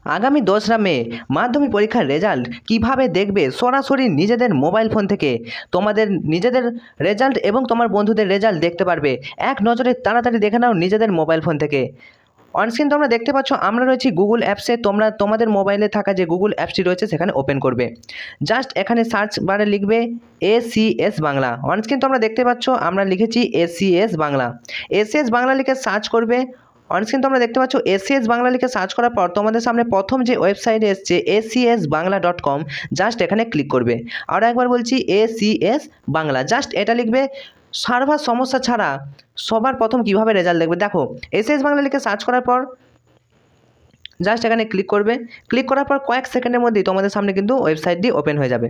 আগামী 2রা মে মাধ্যমিক পরীক্ষার রেজাল্ট কিভাবে দেখবে সরাসরি নিজেদের মোবাইল ফোন থেকে তোমাদের নিজেদের রেজাল্ট এবং তোমার বন্ধুদের রেজাল্ট দেখতে পারবে এক নজরে তাড়াতাড়ি দেখে নাও নিজেদের মোবাইল ফোন থেকে। অনস্ক্রিন তোমরা দেখতে পাচ্ছ আমরা রয়েছি গুগল অ্যাপসে। তোমরা তোমাদের মোবাইলে থাকা যে গুগল অ্যাপসটি রয়েছে সেখানে ওপেন করবে। জাস্ট এখানে সার্চ বারে লিখবে ACS বাংলা। অনস্ক্রিন তোমরা দেখতে পাচ্ছ আমরা লিখেছি ACS বাংলা। ACS বাংলা লিখে সার্চ করবে। অনস্ক্রিন তোমরা দেখতে পাচ্ছ ACS বাংলা লিখে সার্চ করার পর তোমাদের সামনে প্রথম যে ওয়েবসাইট এসছে acsbangla.com, জাস্ট এখানে ক্লিক করবে। আর একবার বলছি ACS বাংলা, জাস্ট এটা লিখবে। সার্ভার সমস্যা ছাড়া সবার প্রথম কিভাবে রেজাল্ট দেখবে দেখো, ACS বাংলা লিখে সার্চ করার পর জাস্ট এখানে ক্লিক করবে। ক্লিক করার পর কয়েক সেকেন্ডের মধ্যেই তোমাদের সামনে কিন্তু ওয়েবসাইটটি ওপেন হয়ে যাবে।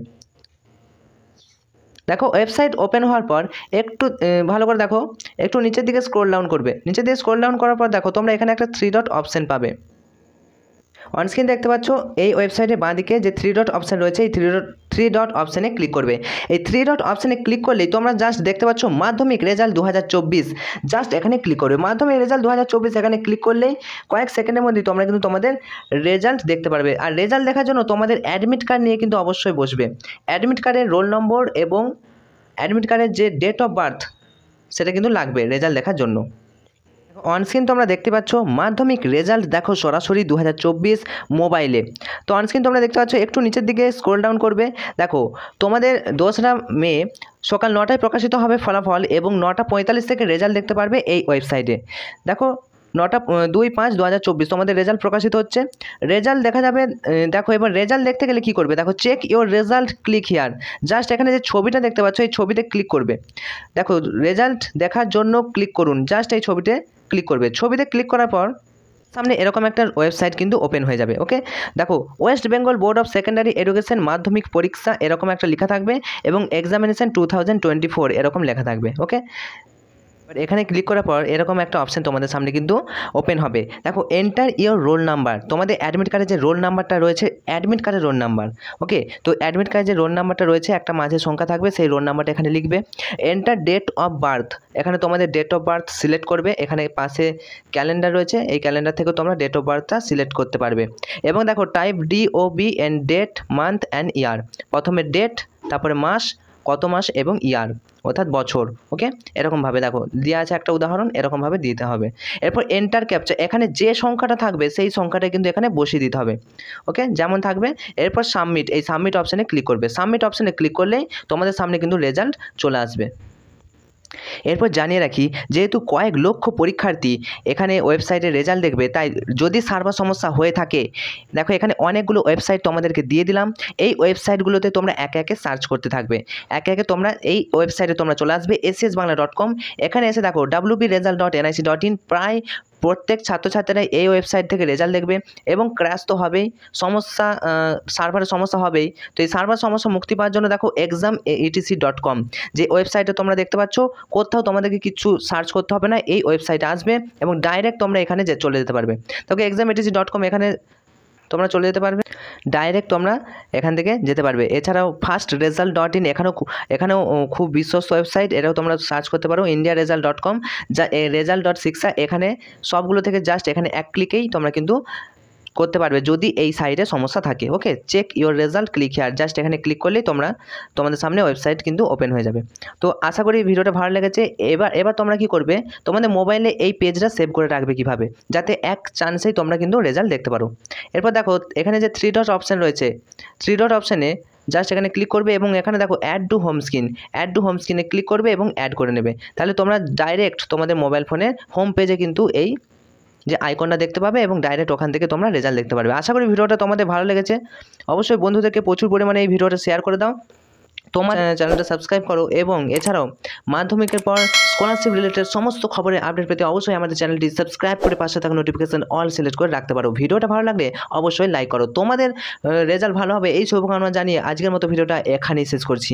দেখো ওয়েবসাইট ওপেন হওয়ার পর একটু ভালো করে দেখো, একটু নিচের দিকে স্ক্রল ডাউন করবে। নিচের দিকে স্ক্রল ডাউন করার পর দেখো তোমরা এখানে একটা 3 ডট অপশন পাবে। অনস্ক্রিন দেখতে পাচ্ছ এই ওয়েবসাইটের বাঁদিকে যে 3 ডট অপশন রয়েছে, এই 3 ডট অপশানে ক্লিক করবে। এই 3 ডট অপশানে ক্লিক করলেই তোমরা জাস্ট দেখতে পাচ্ছ মাধ্যমিক রেজাল্ট 2024, জাস্ট এখানে ক্লিক করবে। মাধ্যমিক রেজাল্ট 2024 এখানে ক্লিক করলেই কয়েক সেকেন্ডের মধ্যেই তোমরা কিন্তু তোমাদের রেজাল্ট দেখতে পারবে। আর রেজাল্ট দেখার জন্য তোমাদের অ্যাডমিট কার্ড নিয়ে কিন্তু অবশ্যই বসবে। অ্যাডমিট কার্ডের রোল নম্বর এবং অ্যাডমিট কার্ডের যে ডেট অফ বার্থ সেটা কিন্তু লাগবে রেজাল্ট দেখার জন্য। অনস্ক্রিন তোমরা দেখতে পাচ্ছ মাধ্যমিক রেজাল্ট দেখো সরাসরি 2024 মোবাইলে। তো অনস্ক্রিন তোমরা দেখতে পাচ্ছ একটু নিচের দিকে স্ক্রল ডাউন করবে। দেখো তোমাদের 2রা মে সকাল 9টায় প্রকাশিত হবে ফলাফল এবং 9টা 45 থেকে রেজাল্ট দেখতে পারবে এই ওয়েবসাইটে। দেখো 2/5/2024 তোমাদের রেজাল্ট প্রকাশিত হচ্ছে। রেজাল্ট দেখা যাবে। দেখো এবার রেজাল্ট দেখতে গেলে কী করবে দেখো, check your result click here, just এখানে যে ছবিটা দেখতে পাচ্ছ এই ছবিতে ক্লিক করবে। দেখো রেজাল্ট দেখার জন্য ক্লিক করুন, জাস্ট এই ছবিতে ক্লিক করবে। ছবিতে ক্লিক করার পর সামনে এরকম একটা ওয়েবসাইট কিন্তু ওপেন হয়ে যাবে। ওকে, দেখো West Bengal board of secondary education মাধ্যমিক পরীক্ষা এরকম একটা লেখা থাকবে এবং এক্সামিনেশন 2024 এরকম লেখা থাকবে। ওকে, এখানে ক্লিক করার পর এরকম একটা অপশান তোমাদের সামনে কিন্তু ওপেন হবে। দেখো এন্টার ইওর রোল নাম্বার, তোমাদের অ্যাডমিট কার্ডে যে রোল নাম্বারটা রয়েছে, অ্যাডমিট কার্ডের রোল নাম্বার। ওকে, তো অ্যাডমিট কার্ডে যে রোল নাম্বারটা রয়েছে একটা মাঝে সংখ্যা থাকবে, সেই রোল নাম্বারটা এখানে লিখবে। এন্টার ডেট অফ বার্থ, এখানে তোমাদের ডেট অফ বার্থ সিলেক্ট করবে। এখানে পাশে ক্যালেন্ডার রয়েছে, এই ক্যালেন্ডার থেকে তোমরা ডেট অফ বার্থটা সিলেক্ট করতে পারবে। এবং দেখো type DOB and date month and year, প্রথমে ডেট তারপরে মাস, কত মাস এবং ইয়ার অর্থাৎ বছর। ওকে, এরকমভাবে দেখো দেওয়া আছে একটা উদাহরণ, এরকমভাবে দিতে হবে। এরপর এন্টার ক্যাপচা, এখানে যে সংখ্যাটা থাকবে সেই সংখ্যাটা কিন্তু এখানে বসিয়ে দিতে হবে। ওকে, যেমন থাকবে। এরপর সাবমিট, এই সাবমিট অপশানে ক্লিক করবে। সাবমিট অপশানে ক্লিক করলেই তোমাদের সামনে কিন্তু রেজাল্ট চলে আসবে। এরপর জানিয়ে রাখি, যেহেতু কয়েক লক্ষ পরীক্ষার্থী এখানে ওয়েবসাইটে রেজাল্ট দেখবে, তাই যদি সার্ভার সমস্যা হয়ে থাকে, দেখো এখানে অনেকগুলো ওয়েবসাইট তোমাদেরকে দিয়ে দিলাম। এই ওয়েবসাইটগুলোতে তোমরা একে একে সার্চ করতে থাকবে। একে একে তোমরা এই ওয়েবসাইটে তোমরা চলে আসবে acsbangla.com। এখানে এসে দেখো wp-result.nic.in, প্রায় প্রত্যেক ছাত্রছাত্রীরা এই ওয়েবসাইট থেকে রেজাল্ট দেখবে এবং ক্র্যাশ তো হবেই, সমস্যা সার্ভারের সমস্যা হবেই। তো এই সার্ভার সমস্যা মুক্তি পাওয়ার জন্য দেখো exam.etc.com যে ওয়েবসাইটে তোমরা দেখতে পাচ্ছ, কোথাও তোমাদেরকে কিছু সার্চ করতে হবে না, এই ওয়েবসাইটে আসবে এবং ডাইরেক্ট তোমরা এখানে চলে যেতে পারবে। তোকে exam.etc.com এখানে তোমরা চলে যেতে পারবে, ডাইরেক্ট তোমরা এখান থেকে যেতে পারবে। এছাড়াও fastresult.in এখানেও খুব বিশ্বস্ত ওয়েবসাইট, এটাও তোমরা সার্চ করতে পারো। indiaresult.com যা result.শিক্ষা, এখানে সবগুলো থেকে জাস্ট এখানে এক ক্লিকেই তোমরা কিন্তু করতে পারবে যদি এই সাইটে সমস্যা থাকে। Okay, check your result click here, just এখানে ক্লিক করলেই তোমাদের সামনে ওয়েবসাইট কিন্তু ওপেন হয়ে যাবে। তো আশা করি ভিডিওটা ভালো লেগেছে। এবার তোমরা কি করবে, তোমাদের মোবাইলে এই পেজটা সেভ করে রাখবে কিভাবে, যাতে এক চান্সেই তোমরা কিন্তু রেজাল্ট দেখতে পারো। এরপর দেখো এখানে যে 3 ডট অপশান রয়েছে, 3 ডট অপশানে জাস্ট এখানে ক্লিক করবে এবং এখানে দেখো add to home screen, add to home স্ক্রিনে ক্লিক করবে এবং অ্যাড করে নেবে। তাহলে তোমরা ডাইরেক্ট তোমাদের মোবাইল ফোনের হোম পেজে কিন্তু এই যে আইকনটা দেখতে পাবে এবং ডাইরেক্ট ওখান থেকে তোমরা রেজাল্ট দেখতে পারবে। আশা করি ভিডিওটা তোমাদের ভালো লেগেছে। অবশ্যই বন্ধুদেরকে প্রচুর পরিমাণে এই ভিডিওটা শেয়ার করে দাও, তোমার চ্যানেলটা সাবস্ক্রাইব করো এবং এছাড়াও মাধ্যমিকের পর স্কলারশিপ রিলেটেড সমস্ত খবরের আপডেট পেতে অবশ্যই আমাদের চ্যানেলটি সাবস্ক্রাইব করে পাশে থাকা নোটিফিকেশন অল সিলেক্ট করে রাখতে পারো। ভিডিওটা ভালো লাগলে অবশ্যই লাইক করো। তোমাদের রেজাল্ট ভালো হবে এই শুভকামনা জানিয়ে আজকের মতো ভিডিওটা এখানেই শেষ করছি।